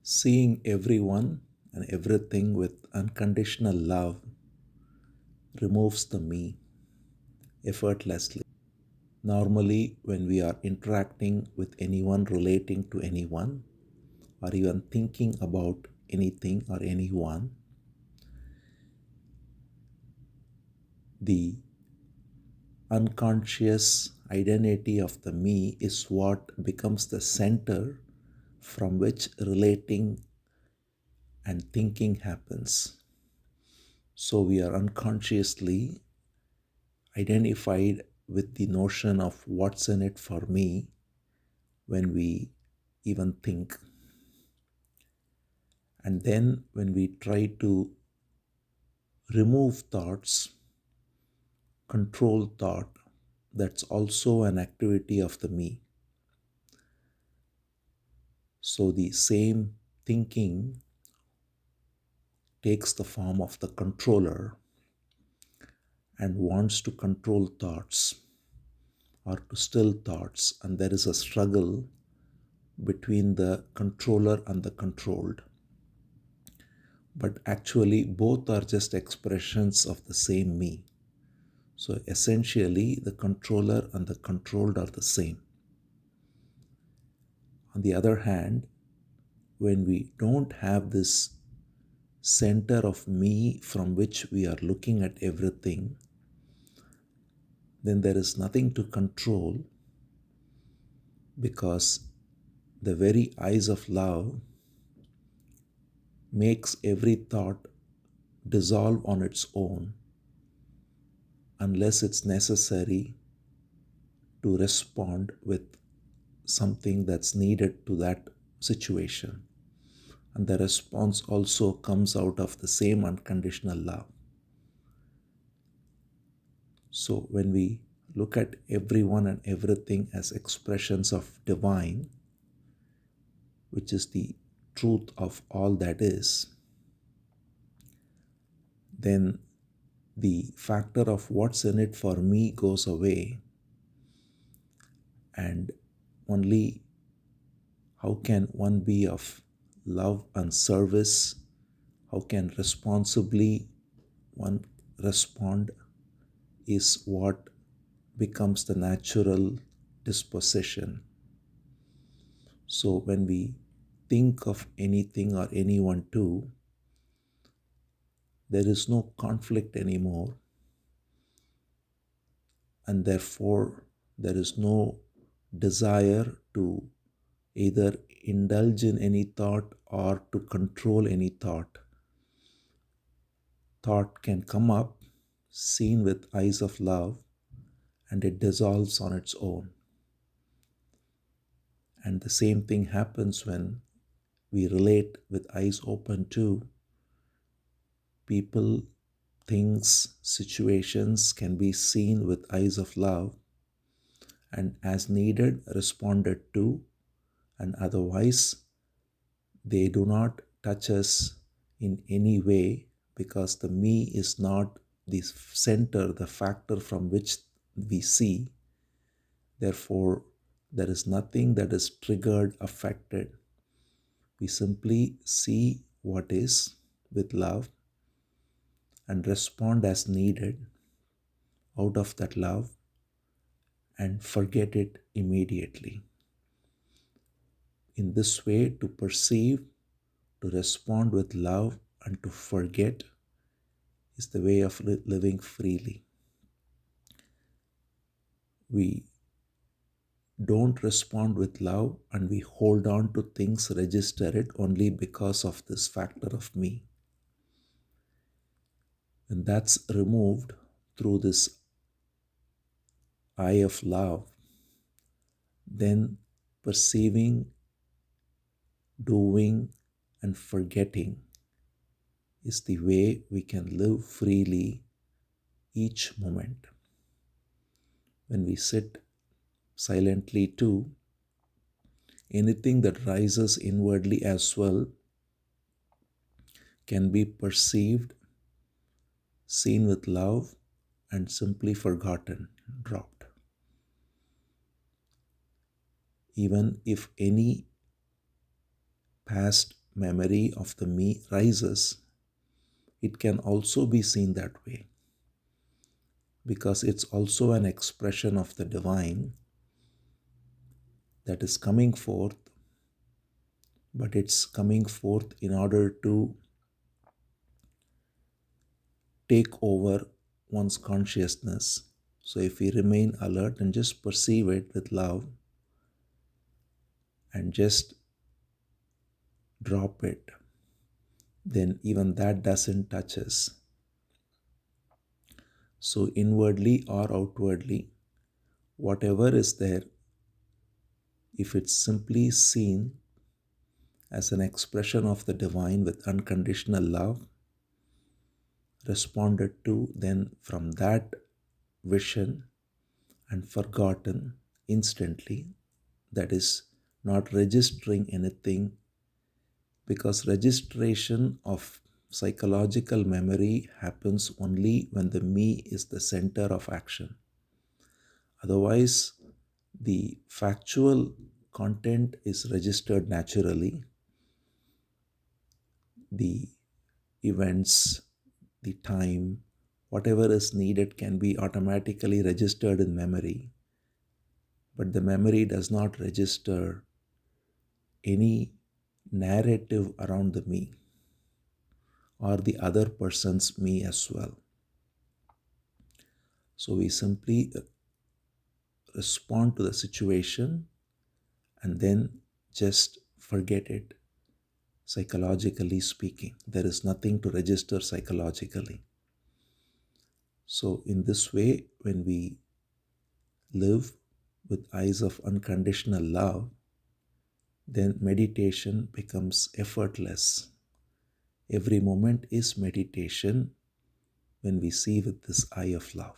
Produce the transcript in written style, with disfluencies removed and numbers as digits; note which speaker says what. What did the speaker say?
Speaker 1: Seeing everyone and everything with unconditional love removes the me effortlessly. Normally, when we are interacting with anyone, relating to anyone, or even thinking about anything or anyone, the unconscious identity of the me is what becomes the center from which relating and thinking happens. So we are unconsciously identified with the notion of what's in it for me when we even think. And then when we try to remove thoughts, control thought, that's also an activity of the me. So the same thinking takes the form of the controller and wants to control thoughts or to still thoughts, and there is a struggle between the controller and the controlled. But actually, both are just expressions of the same me. So essentially, the controller and the controlled are the same. On the other hand, when we don't have this center of me from which we are looking at everything, then there is nothing to control, because the very eyes of love makes every thought dissolve on its own unless it's necessary to respond with something that's needed to that situation. And the response also comes out of the same unconditional love. So when we look at everyone and everything as expressions of divine, which is the truth of all that is, then the factor of what's in it for me goes away, and only how can one be of love and service, how can responsibly one respond, is what becomes the natural disposition. So when we think of anything or anyone too, there is no conflict anymore, and therefore there is no desire to either indulge in any thought or to control any thought. Thought can come up, seen with eyes of love, and it dissolves on its own. And the same thing happens when we relate with eyes open too. People, things, situations can be seen with eyes of love and as needed responded to, and otherwise they do not touch us in any way, because the me is not the center, the factor from which we see. Therefore, there is nothing that is triggered, affected. We simply see what is with love and respond as needed out of that love and forget it immediately. In this way, to perceive, to respond with love, and to forget is the way of living freely. We don't respond with love and we hold on to things, register it only because of this factor of me. And that's removed through this eye of love, then perceiving, doing, and forgetting is the way we can live freely each moment. When we sit silently too, anything that rises inwardly as well can be perceived, seen with love, and simply forgotten, dropped. Even if any past memory of the me rises, it can also be seen that way because it's also an expression of the divine that is coming forth, but it's coming forth in order to take over one's consciousness. So if we remain alert and just perceive it with love and just drop it, then even that doesn't touch us. So inwardly or outwardly, whatever is there, if it's simply seen as an expression of the divine with unconditional love, responded to, then from that vision and forgotten instantly, that is not registering anything, because registration of psychological memory happens only when the me is the center of action. Otherwise, the factual content is registered naturally. The events, the time, whatever is needed can be automatically registered in memory, but the memory does not register any narrative around the me or the other person's me as well. So we simply respond to the situation and then just forget it. Psychologically speaking, there is nothing to register psychologically. So in this way, when we live with eyes of unconditional love, then meditation becomes effortless. Every moment is meditation when we see with this eye of love.